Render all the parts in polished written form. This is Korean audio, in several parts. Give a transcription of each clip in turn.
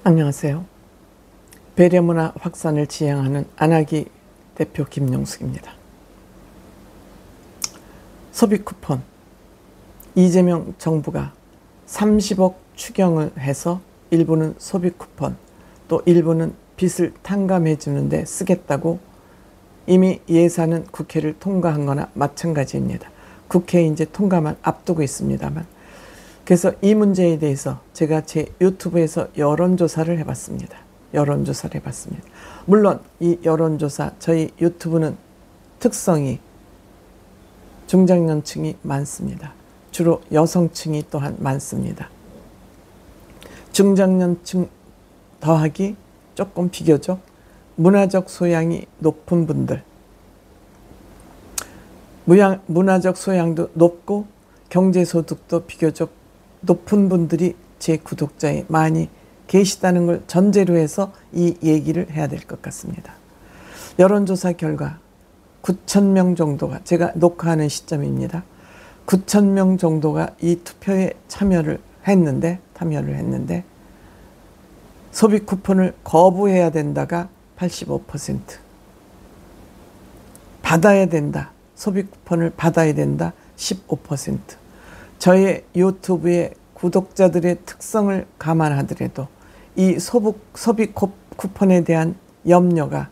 안녕하세요. 배려문화 확산을 지향하는 안하기 대표 김용숙입니다. 소비 쿠폰, 이재명 정부가 30억 추경을 해서 일부는 소비 쿠폰, 또 일부는 빚을 탕감해 주는데 쓰겠다고 이미 예산은 국회를 통과한 거나 마찬가지입니다. 국회에 이제 통과만 앞두고 있습니다만, 그래서 이 문제에 대해서 제가 제 유튜브에서 여론조사를 해봤습니다. 물론 이 여론조사, 저희 유튜브는 특성이 중장년층이 많습니다. 주로 여성층이 또한 많습니다. 중장년층 더하기 조금 비교적 문화적 소양이 높은 분들, 문화적 소양도 높고 경제소득도 비교적 높은 분들이 제 구독자에 많이 계시다는 걸 전제로 해서 이 얘기를 해야 될 것 같습니다. 여론조사 결과 9,000명 정도가, 제가 녹화하는 시점입니다. 9,000명 정도가 이 투표에 참여를 했는데 소비 쿠폰을 거부해야 된다가 85%, 받아야 된다, 소비 쿠폰을 받아야 된다 15%. 저의 유튜브의 구독자들의 특성을 감안하더라도 이 소비 쿠폰에 대한 염려가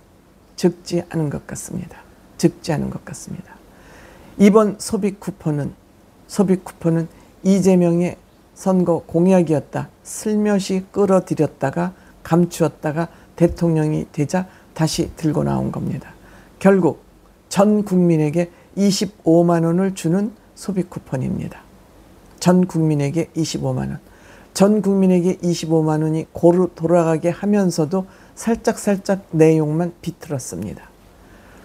적지 않은 것 같습니다. 이번 소비 쿠폰은 이재명의 선거 공약이었다. 슬며시 끌어들였다가 감추었다가 대통령이 되자 다시 들고 나온 겁니다. 결국 전 국민에게 25만 원을 주는 소비 쿠폰입니다. 전 국민에게 25만 원. 전 국민에게 25만 원이 고루 돌아가게 하면서도 살짝 내용만 비틀었습니다.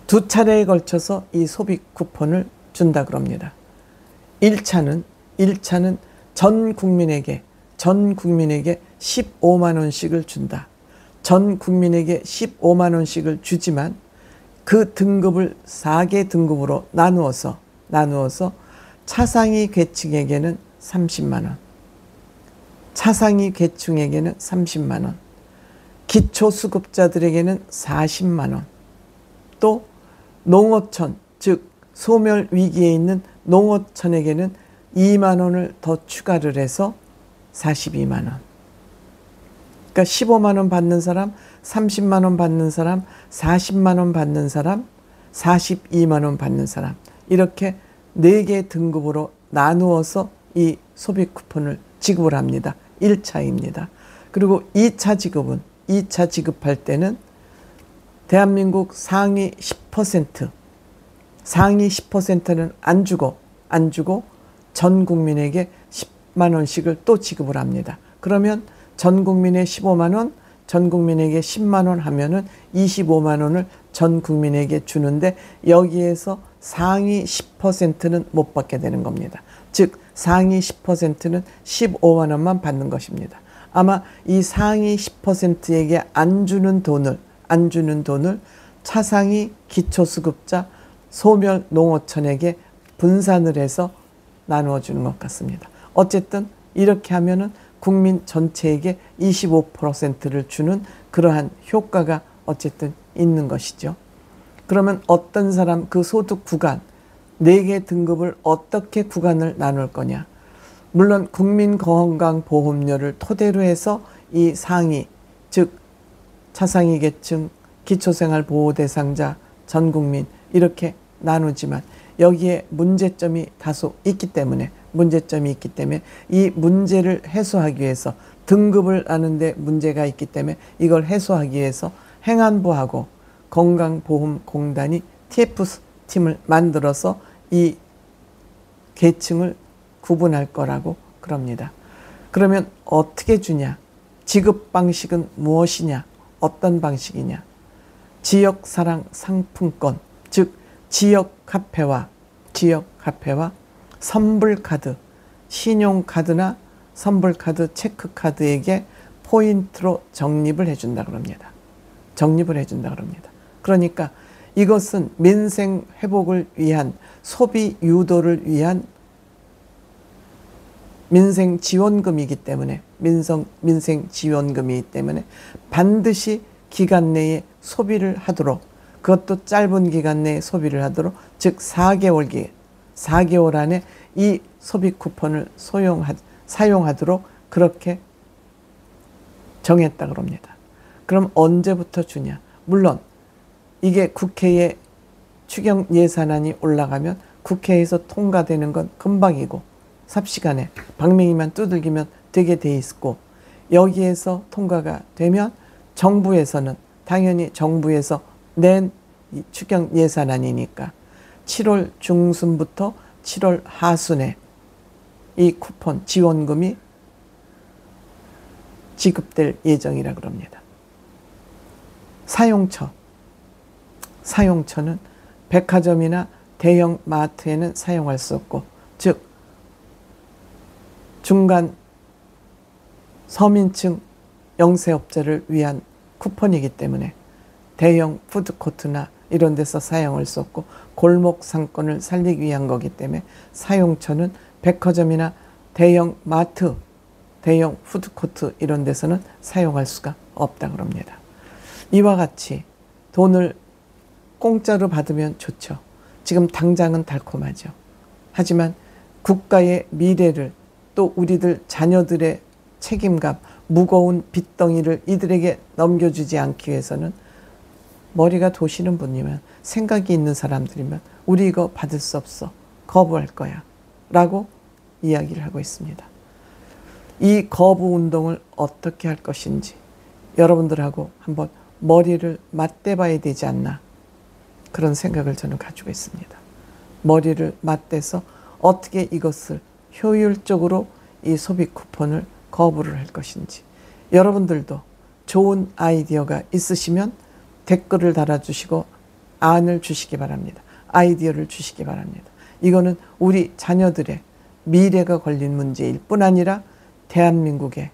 두 차례에 걸쳐서 이 소비 쿠폰을 준다 그럽니다. 1차는 전 국민에게 15만 원씩을 준다. 전 국민에게 15만 원씩을 주지만 그 등급을 4개 등급으로 나누어서 차상위 계층에게는 30만 원, 차상위 계층에게는 30만 원, 기초수급자들에게는 40만 원, 또 농어촌, 즉 소멸 위기에 있는 농어촌에게는 2만 원을 더 추가를 해서 42만 원. 그러니까 15만 원 받는 사람, 30만 원 받는 사람, 40만 원 받는 사람, 42만 원 받는 사람, 이렇게 4개 등급으로 나누어서 이 소비 쿠폰을 지급을 합니다. 1차입니다. 그리고 2차 지급할 때는 대한민국 상위 10%는 안 주고 전 국민에게 10만 원씩을 또 지급을 합니다. 그러면 전 국민의 15만 원, 전 국민에게 10만 원 하면은 25만 원을 전 국민에게 주는데, 여기에서 상위 10%는 못 받게 되는 겁니다. 즉 상위 10%는 15만 원만 받는 것입니다. 아마 이 상위 10%에게 안 주는 돈을 차상위 기초수급자 소멸 농어촌에게 분산을 해서 나누어 주는 것 같습니다. 어쨌든 이렇게 하면은 국민 전체에게 25%를 주는 그러한 효과가 어쨌든 있는 것이죠. 그러면 어떤 사람, 그 소득 구간 4개 등급을 어떻게 구간을 나눌 거냐. 물론 국민건강보험료를 토대로 해서 이 상위, 즉 차상위 계층, 기초생활보호대상자, 전국민 이렇게 나누지만 여기에 문제점이 다소 있기 때문에 이 문제를 해소하기 위해서, 등급을 나누는데 문제가 있기 때문에 이걸 해소하기 위해서 행안부하고 건강보험공단이 TF팀을 만들어서 이 계층을 구분할 거라고 그럽니다. 그러면 어떻게 주냐? 지급 방식은 무엇이냐? 어떤 방식이냐? 지역사랑 상품권, 즉 지역화폐와 선불카드, 신용카드나 선불카드, 체크카드에게 포인트로 적립을 해준다 그럽니다. 그러니까 이것은 민생 회복을 위한, 소비 유도를 위한 민생지원금이기 때문에 민생지원금이기 때문에 반드시 기간 내에 소비를 하도록, 그것도 짧은 기간 내에 소비를 하도록, 즉 4개월 안에 이 소비 쿠폰을 사용하도록 그렇게 정했다 그럽니다. 그럼 언제부터 주냐? 물론 이게 국회에 추경 예산안이 올라가면 국회에서 통과되는 건 금방이고 삽시간에 방맹이만 두들기면 되게 돼 있고, 여기에서 통과가 되면 정부에서는 당연히 정부에서 낸 추경 예산안이니까 7월 중순부터 7월 하순에 이 쿠폰 지원금이 지급될 예정이라 그럽니다. 사용처는 백화점이나 대형 마트에는 사용할 수 없고, 즉 중간 서민층 영세업자를 위한 쿠폰이기 때문에 대형 푸드코트나 이런 데서 사용할 수 없고 골목 상권을 살리기 위한 거기 때문에 사용처는 백화점이나 대형 마트, 대형 푸드코트 이런 데서는 사용할 수가 없다 그럽니다. 이와 같이 돈을 공짜로 받으면 좋죠. 지금 당장은 달콤하죠. 하지만 국가의 미래를, 또 우리들 자녀들의 책임감, 무거운 빚덩이를 이들에게 넘겨주지 않기 위해서는 머리가 도시는 분이면, 생각이 있는 사람들이면 우리 이거 받을 수 없어, 거부할 거야 라고 이야기를 하고 있습니다. 이 거부 운동을 어떻게 할 것인지 여러분들하고 한번 머리를 맞대봐야 되지 않나, 그런 생각을 저는 가지고 있습니다. 머리를 맞대서 어떻게 이것을 효율적으로 이 소비 쿠폰을 거부를 할 것인지, 여러분들도 좋은 아이디어가 있으시면 댓글을 달아주시고 안을 주시기 바랍니다. 아이디어를 주시기 바랍니다. 이거는 우리 자녀들의 미래가 걸린 문제일 뿐 아니라 대한민국의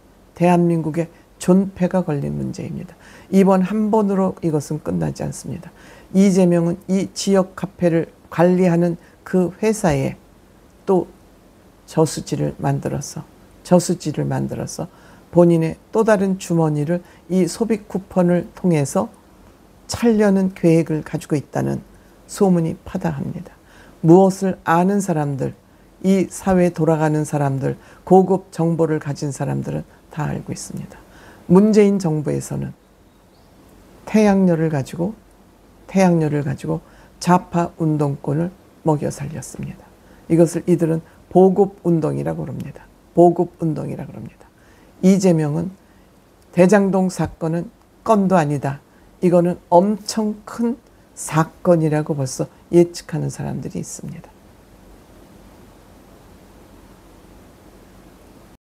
존폐가 걸린 문제입니다. 이번 한 번으로 이것은 끝나지 않습니다. 이재명은 이 지역 카페를 관리하는 그 회사에 또 저수지를 만들어서 본인의 또 다른 주머니를 이 소비 쿠폰을 통해서 차려는 계획을 가지고 있다는 소문이 파다합니다. 무엇을 아는 사람들, 이 사회에 돌아가는 사람들, 고급 정보를 가진 사람들은 다 알고 있습니다. 문재인 정부에서는 태양열을 가지고 좌파 운동권을 먹여 살렸습니다. 이것을 이들은 보급운동이라고 합니다. 보급운동이라고 합니다. 이재명은 대장동 사건은 건도 아니다, 이거는 엄청 큰 사건이라고 벌써 예측하는 사람들이 있습니다.